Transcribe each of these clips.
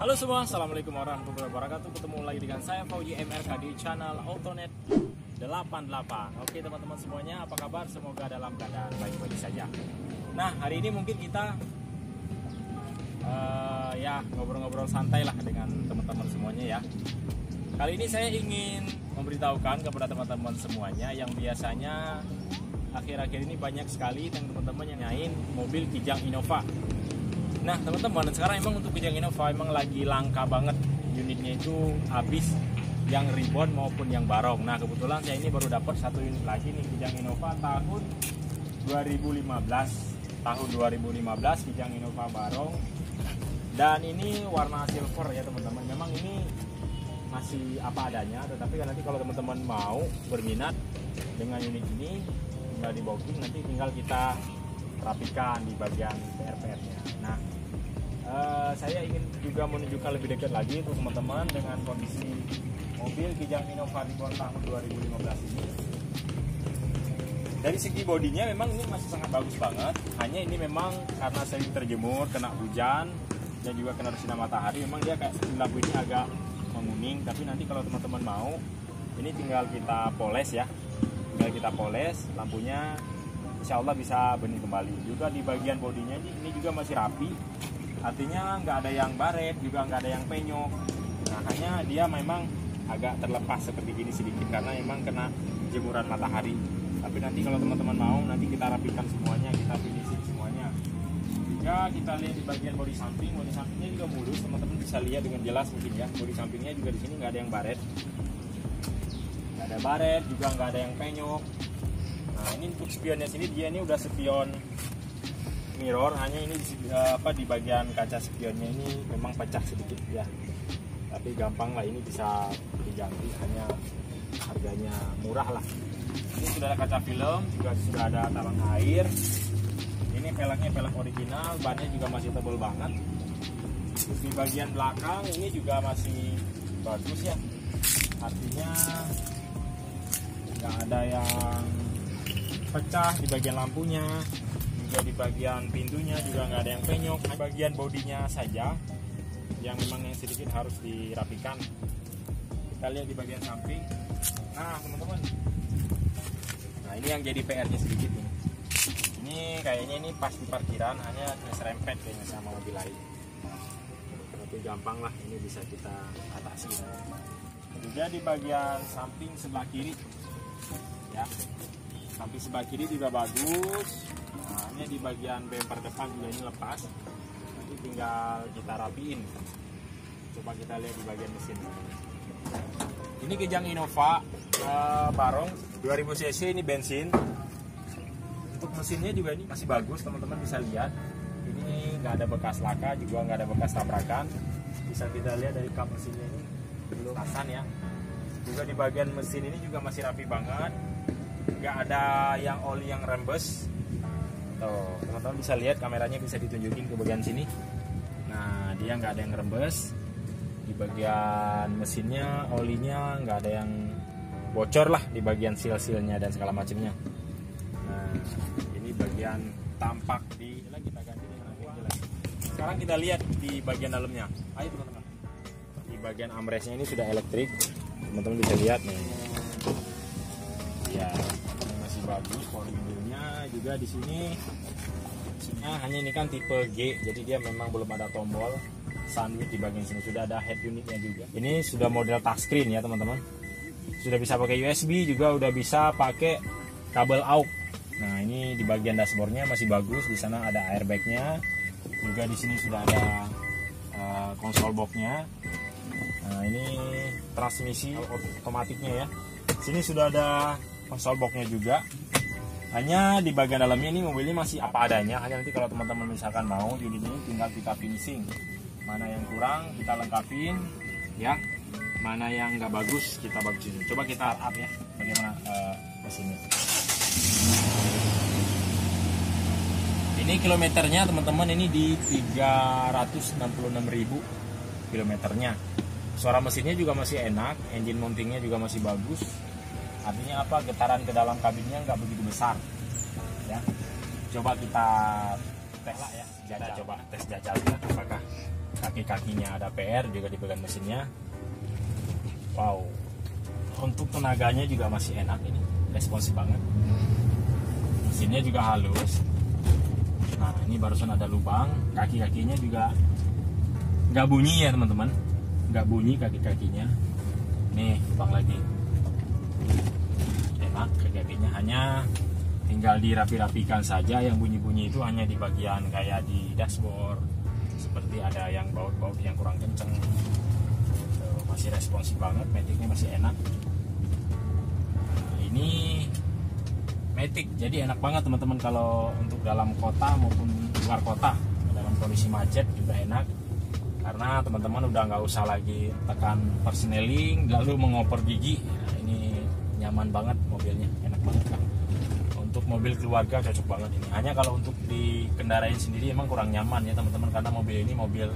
Halo semua, assalamualaikum warahmatullahi wabarakatuh. Ketemu lagi dengan saya Fauji MRK di channel Autonet 88. Oke teman-teman semuanya, apa kabar? Semoga dalam keadaan baik-baik saja. Nah, hari ini mungkin kita ya ngobrol-ngobrol santai lah dengan teman-teman semuanya ya. Kali ini saya ingin memberitahukan kepada teman-teman semuanya yang biasanya akhir-akhir ini banyak sekali teman-teman yang nanyain mobil Kijang Innova. Nah teman-teman, sekarang emang untuk Kijang Innova emang lagi langka banget, unitnya itu habis, yang reborn maupun yang barong. Nah kebetulan saya ini baru dapat satu unit lagi nih, Kijang Innova tahun 2015 Kijang Innova barong, dan ini warna silver ya teman-teman. Memang ini masih apa adanya, tetapi nanti kalau teman-teman mau berminat dengan unit ini tinggal di booking, nanti tinggal kita rapikan di bagian PR-nya. Nah saya ingin juga menunjukkan lebih dekat lagi untuk teman-teman dengan kondisi mobil Kijang Innova reborn tahun 2015 ini. Dari segi bodinya memang ini masih sangat bagus banget, hanya ini memang karena sering terjemur, kena hujan dan juga kena sinar matahari, memang dia kayak lampu ini agak menguning. Tapi nanti kalau teman-teman mau, ini tinggal kita poles ya, tinggal kita poles lampunya, insya Allah bisa bening kembali. Juga di bagian bodinya ini juga masih rapi, artinya nggak ada yang baret, juga nggak ada yang penyok. Nah hanya dia memang agak terlepas seperti gini sedikit karena memang kena jemuran matahari. Tapi nanti kalau teman-teman mau, nanti kita rapikan semuanya, kita finishing semuanya. Juga kita lihat di bagian bodi sampingnya juga mulus, teman-teman bisa lihat dengan jelas mungkin ya. Bodi sampingnya juga di sini nggak ada yang baret, juga nggak ada yang penyok. Nah ini untuk spionnya sini, dia ini udah spion mirror, hanya ini di bagian kaca spionnya ini memang pecah sedikit ya, tapi gampang lah, ini bisa diganti, hanya harganya murah lah. Ini sudah ada kaca film, juga sudah ada talang air. Ini peleknya pelek original, bannya juga masih tebal banget. Terus di bagian belakang ini juga masih bagus ya, artinya nggak ada yang pecah. Di bagian lampunya, juga di bagian pintunya juga nggak ada yang penyok. Bagian bodinya saja yang memang yang sedikit harus dirapikan. Kita lihat di bagian samping. Nah teman-teman, nah ini yang jadi PR-nya sedikit ini. Ini kayaknya ini pas di parkiran, hanya serempet kayaknya sama mobil lain. Tapi gampang lah, ini bisa kita atasi. Juga di bagian samping sebelah kiri ya, samping sebelah kiri juga bagus. Nah, ini di bagian bumper depan juga ini lepas, nanti tinggal kita rapiin. Coba kita lihat di bagian mesin. Ini Kijang Innova barong 2000 cc, ini bensin. Untuk mesinnya juga ini masih bagus, teman-teman bisa lihat. Ini nggak ada bekas laka, juga nggak ada bekas tabrakan. Bisa kita lihat dari kap mesinnya ini belum pasang ya. Juga di bagian mesin ini juga masih rapi banget, nggak ada yang oli yang rembes. Tuh teman-teman bisa lihat, kameranya bisa ditunjukin ke bagian sini. Nah dia nggak ada yang rembes. Di bagian mesinnya olinya nggak ada yang bocor lah, di bagian seal-sealnya dan segala macamnya. Nah ini bagian tampak di kita ganti dengan lagi. Sekarang kita lihat di bagian dalamnya. Ayo teman-teman, di bagian armrestnya ini sudah elektrik, teman-teman bisa lihat nih ya, masih bagus. Power window-nya juga di sini. Mesinnya hanya ini kan tipe G, jadi dia memang belum ada tombol sunroof. Di bagian sini sudah ada head unitnya juga. Ini sudah model touchscreen ya teman-teman. Sudah bisa pakai USB, juga udah bisa pakai kabel AUX. Nah ini di bagian dashboardnya masih bagus, di sana ada airbagnya. Juga di sini sudah ada konsol boxnya. Nah ini transmisi otomatiknya ya. Sini sudah ada konsol boxnya juga. Hanya di bagian dalamnya ini mobil ini masih apa adanya. Hanya nanti kalau teman-teman misalkan mau unit ini tinggal kita finishing. Mana yang kurang kita lengkapin ya, mana yang nggak bagus kita bagusin. Coba kita up ya, bagaimana mesinnya. Ini kilometernya teman-teman, ini di 366.000 kilometernya. Suara mesinnya juga masih enak, engine mountingnya juga masih bagus. Artinya apa, getaran ke dalam kabinnya nggak begitu besar ya. Coba kita tes lah ya, coba tes jajal apakah kaki-kakinya ada PR juga di bagian mesinnya. Wow, untuk tenaganya juga masih enak, ini responsif banget. Mesinnya juga halus. Nah, ini barusan ada lubang, kaki-kakinya juga nggak bunyi ya teman-teman, nggak bunyi kaki-kakinya. Nih lubang lagi, enak kaki-kakinya, hanya tinggal dirapi-rapikan saja. Yang bunyi-bunyi itu hanya di bagian kayak di dashboard, seperti ada yang baut-baut yang kurang kenceng. Masih responsif banget, Maticnya masih enak. Nah, ini Matic jadi enak banget teman-teman kalau untuk dalam kota maupun luar kota, dalam kondisi macet juga enak, karena teman-teman udah nggak usah lagi tekan persneling lalu mengoper gigi. Nah, ini nyaman banget mobilnya, enak banget kan. Untuk mobil keluarga cocok banget ini. Hanya kalau untuk dikendarain sendiri emang kurang nyaman ya teman-teman, karena mobil ini mobil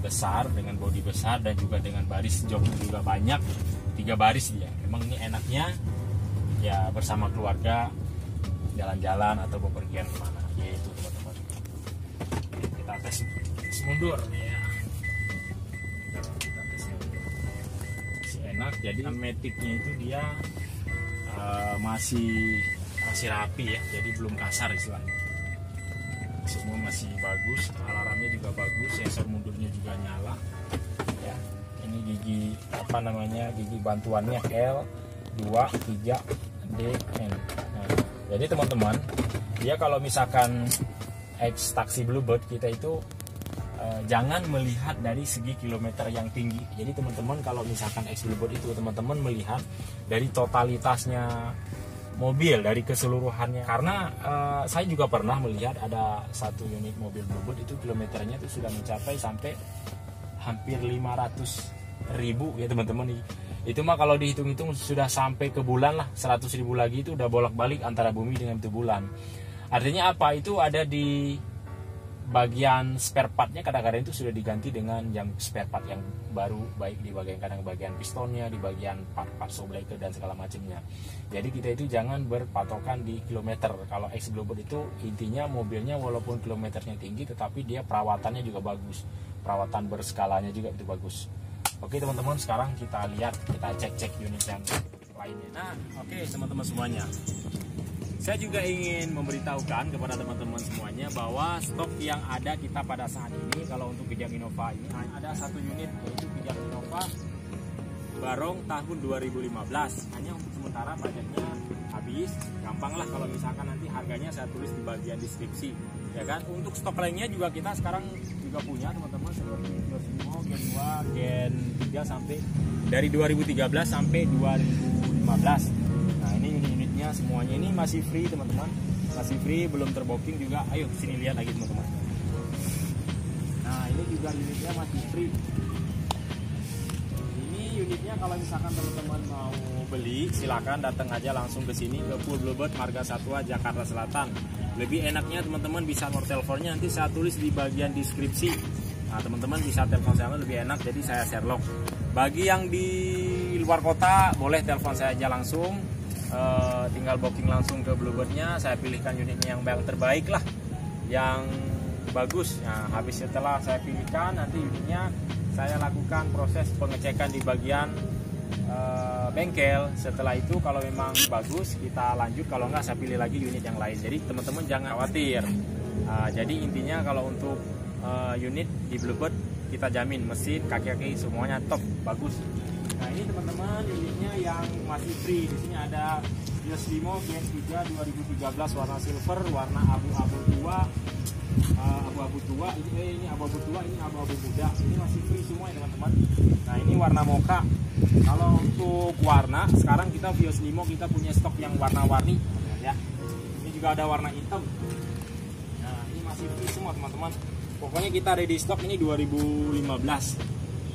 besar dengan bodi besar dan juga dengan baris jok juga banyak, 3 baris dia. Memang ini enaknya ya bersama keluarga jalan-jalan atau bepergian kemana, yaitu teman-teman. Kita tes mundur ya. Kita tes mundur. Masih enak. Jadi Maticnya itu dia masih rapi ya, jadi belum kasar istilahnya. Semua masih bagus, alarmnya juga bagus, sensor mundurnya juga nyala ya. Ini gigi apa namanya, gigi bantuannya L 2 3 D N. Nah, jadi teman-teman, dia kalau misalkan X taksi Bluebird kita itu jangan melihat dari segi kilometer yang tinggi. Jadi teman-teman kalau misalkan X Bluebird itu teman-teman melihat dari totalitasnya mobil, dari keseluruhannya. Karena saya juga pernah melihat ada satu unit mobil Bluebird itu kilometernya itu sudah mencapai sampai hampir 500.000 ya teman-teman. Itu mah kalau dihitung-hitung sudah sampai ke bulan lah, 100.000 lagi itu udah bolak-balik antara bumi dengan itu bulan. Artinya apa? Itu ada di bagian spare partnya, kadang-kadang itu sudah diganti dengan yang spare part yang baru, baik di bagian pistonnya, di bagian part shockbreaker dan segala macamnya. Jadi kita itu jangan berpatokan di kilometer. Kalau X Bluebird itu intinya mobilnya walaupun kilometernya tinggi, tetapi dia perawatannya juga bagus, perawatan berskalanya juga itu bagus. Oke teman-teman, sekarang kita lihat, kita cek unit yang lainnya. Nah, oke teman-teman semuanya, saya juga ingin memberitahukan kepada teman-teman semuanya bahwa stok yang ada kita pada saat ini, kalau untuk Kijang Innova ini ada satu unit, yaitu Kijang Innova Barong tahun 2015. Hanya untuk sementara pajaknya habis, gampang lah kalau misalkan nanti harganya saya tulis di bagian deskripsi, ya kan. Untuk stok lainnya juga kita sekarang juga punya teman-teman, seperti Vios Gen 2, Gen 3 sampai dari 2013 sampai 2015. Nah ini unit-unitnya semuanya ini masih free teman-teman, masih free, belum terbooking juga. Ayo sini lihat lagi teman-teman. Nah ini juga unitnya masih free. Ini unitnya kalau misalkan teman-teman mau beli, silakan datang aja langsung ke sini ke Full Bluebird Marga Satwa Jakarta Selatan. Lebih enaknya teman-teman bisa nomor teleponnya nanti saya tulis di bagian deskripsi. Nah teman-teman bisa telepon saya lebih enak, jadi saya Sherlock. Bagi yang di luar kota boleh telepon saya aja langsung. Tinggal booking langsung ke Bluebirdnya, saya pilihkan unitnya yang terbaik lah, yang bagus. Nah habis setelah saya pilihkan, nanti unitnya saya lakukan proses pengecekan di bagian bengkel. Setelah itu kalau memang bagus kita lanjut, kalau enggak saya pilih lagi unit yang lain. Jadi teman-teman jangan khawatir. Jadi intinya kalau untuk unit di Bluebird kita jamin mesin, kaki-kaki semuanya top, bagus. Nah ini teman-teman unitnya yang masih free. Di sini ada Vios Limo Gen 3 2013 warna silver, warna abu-abu tua, abu-abu tua. Ini abu-abu tua, ini abu-abu muda. Ini masih free semua ya teman-teman. Nah ini warna mocha. Kalau untuk warna sekarang kita Vios Limo kita punya stok yang warna-warni ya. Ini juga ada warna hitam. Nah ini masih free semua teman-teman. Pokoknya kita ready stock ini 2015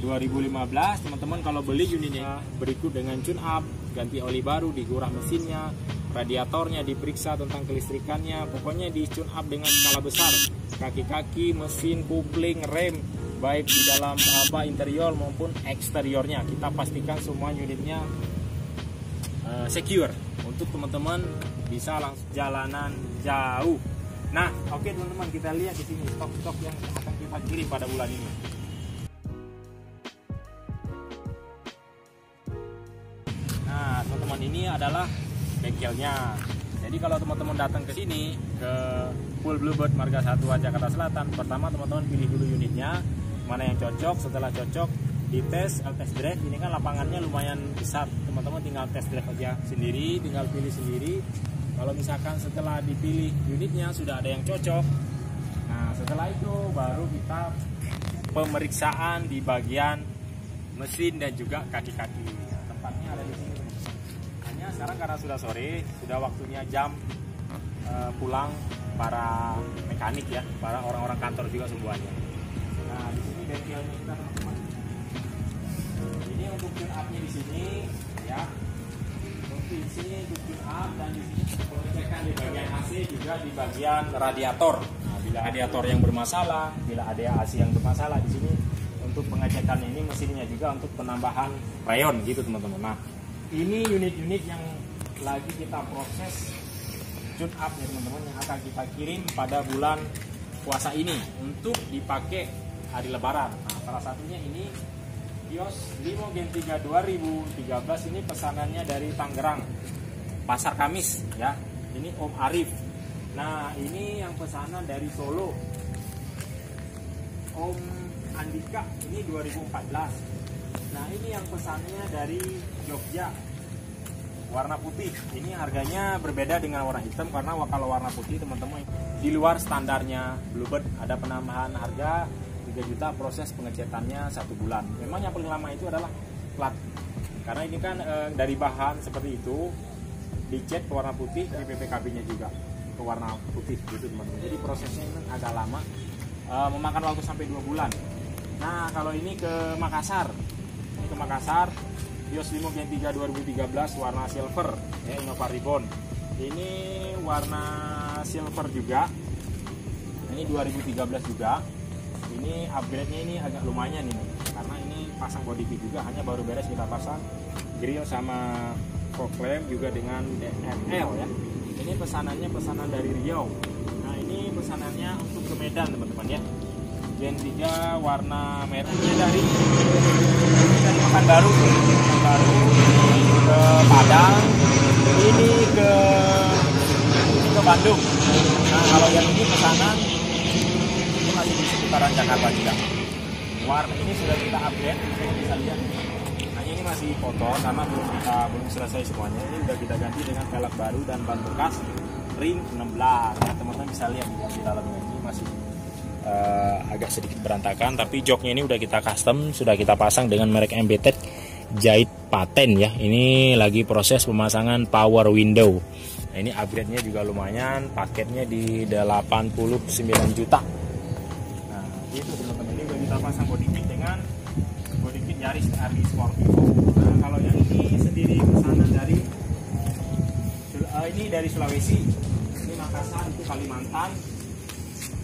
teman-teman. Kalau beli unitnya berikut dengan tune up, ganti oli baru, digurah mesinnya, radiatornya diperiksa tentang kelistrikannya, pokoknya di tune up dengan skala besar, kaki-kaki, mesin, kopling, rem, baik di dalam interior maupun eksteriornya kita pastikan semua unitnya secure untuk teman-teman bisa langsung jalanan jauh. Nah oke teman-teman, kita lihat di sini stok-stok yang akan kita kirim pada bulan ini. ini adalah bengkelnya. Jadi kalau teman-teman datang ke sini ke Full Bluebird Marga Satwa Jakarta Selatan, pertama teman-teman pilih dulu unitnya mana yang cocok. Setelah cocok dites, test drive. Ini kan lapangannya lumayan besar, teman-teman tinggal test drive aja sendiri, tinggal pilih sendiri. Kalau misalkan setelah dipilih unitnya sudah ada yang cocok, nah setelah itu baru kita pemeriksaan di bagian mesin dan juga kaki-kaki. Nah, tempatnya ada di sini. Hanya sekarang karena sudah sore, sudah waktunya jam pulang para mekanik ya, para orang-orang kantor juga semuanya. Nah di sini bengkelnya kita teman-teman. Ini untuk tune up-nya di sini ya. Untuk di sini untuk tune up, dan di sini pengecekan di bagian AC juga di bagian radiator. Nah, bila radiator yang bermasalah, bila ada AC yang bermasalah di sini untuk pengecekan ini mesinnya juga untuk penambahan rayon gitu teman-teman. Nah, ini unit-unit yang lagi kita proses tune up ya teman-teman, yang akan kita kirim pada bulan puasa ini untuk dipakai hari lebaran. Nah, salah satunya ini Vios Limo Gen 3 2013, ini pesanannya dari Tangerang, Pasar Kamis ya. Ini Om Arif. Nah, ini yang pesanan dari Solo, Om Andika, ini 2014. Nah, ini yang pesannya dari Jogja, warna putih. Ini harganya berbeda dengan warna hitam karena kalau warna putih teman-teman di luar standarnya Bluebird, ada penambahan harga 3 juta, proses pengecekannya 1 bulan. Memang yang paling lama itu adalah plat, karena ini kan dari bahan seperti itu dicat ke warna putih, dari PPKB-nya juga ke warna putih gitu teman-teman. Jadi prosesnya ini agak lama, memakan waktu sampai 2 bulan. Nah, kalau ini ke Makassar, Vios Limo Gen 3 2013 warna silver ya, Innova Ribbon. Ini warna silver juga. Ini 2013 juga. Ini upgrade-nya ini agak lumayan ini, karena ini pasang body kit juga, hanya baru beres kita pasang grill sama fog lamp juga dengan DML ya. Ini pesanannya pesanan dari Riau. Nah, ini pesanannya untuk ke Medan teman-teman ya. Gen 3 warna merahnya dari Pekanbaru ke Padang, ini ke Bandung. Nah, kalau yang ini pesanan ini masih di seputaran Jakarta juga. Warna ini sudah kita upgrade, bisa lihat. Hanya ini masih kotor karena belum selesai semuanya. Ini sudah kita ganti dengan velg baru dan ban bekas ring 16. Nah, teman-teman bisa lihat di dalamnya ini masih agak sedikit berantakan, tapi joknya ini udah kita custom, sudah kita pasang dengan merek MBTEK jahit paten ya. Ini lagi proses pemasangan power window. Nah, ini upgrade-nya juga lumayan, paketnya di 89 juta. Nah, itu teman-teman, ini udah kita pasang body kit dengan body kit Yaris RD Scorpio. Nah, kalau yang ini sendiri pesanan dari ini dari Sulawesi, ini Makassar, itu Kalimantan.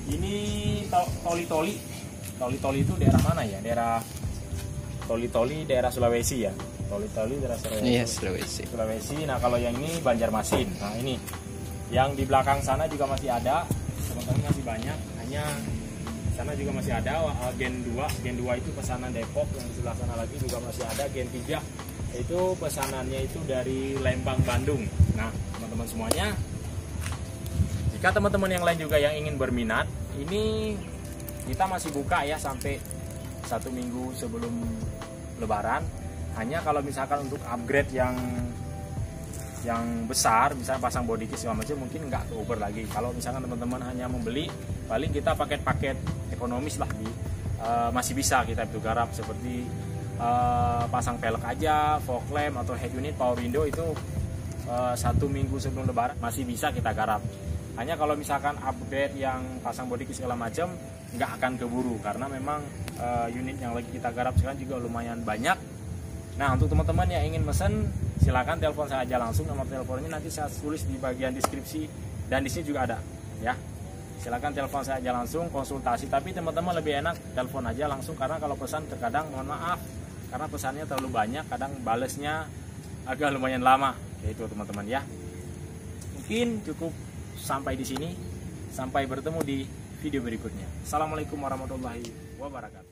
Ini Toli-Toli itu daerah mana ya? Daerah Toli-Toli daerah Sulawesi ya. Toli-Toli daerah Sulawesi. Iya, Sulawesi. Nah, kalau yang ini Banjarmasin. Nah, ini yang di belakang sana juga masih ada. Teman-teman masih banyak. Hanya sana juga masih ada Gen 2 itu pesanan Depok. Yang di sebelah sana lagi juga masih ada Gen 3. Itu pesanannya itu dari Lembang, Bandung. Nah, teman-teman semuanya, jika teman-teman yang lain juga yang ingin berminat, ini kita masih buka ya sampai 1 minggu sebelum Lebaran. Hanya kalau misalkan untuk upgrade yang besar, misalnya pasang body kit segala macam, mungkin nggak ke Uber lagi. Kalau misalkan teman-teman hanya membeli, paling kita paket-paket ekonomis lah, masih bisa kita itu garap seperti pasang pelek aja, fog lamp atau head unit, power window itu 1 minggu sebelum Lebaran masih bisa kita garap. Hanya kalau misalkan upgrade yang pasang body kit segala macam nggak akan keburu, karena memang unit yang lagi kita garap sekarang juga lumayan banyak. Nah, untuk teman-teman yang ingin mesen, silakan telepon saya aja langsung. Nomor teleponnya nanti saya tulis di bagian deskripsi dan di sini juga ada ya. Silakan telepon saya aja langsung konsultasi, tapi teman-teman lebih enak telepon aja langsung, karena kalau pesan terkadang mohon maaf karena pesannya terlalu banyak, kadang balesnya agak lumayan lama. Yaitu teman-teman ya. Mungkin cukup sampai di sini. Sampai bertemu di video berikutnya. Assalamualaikum warahmatullahi wabarakatuh.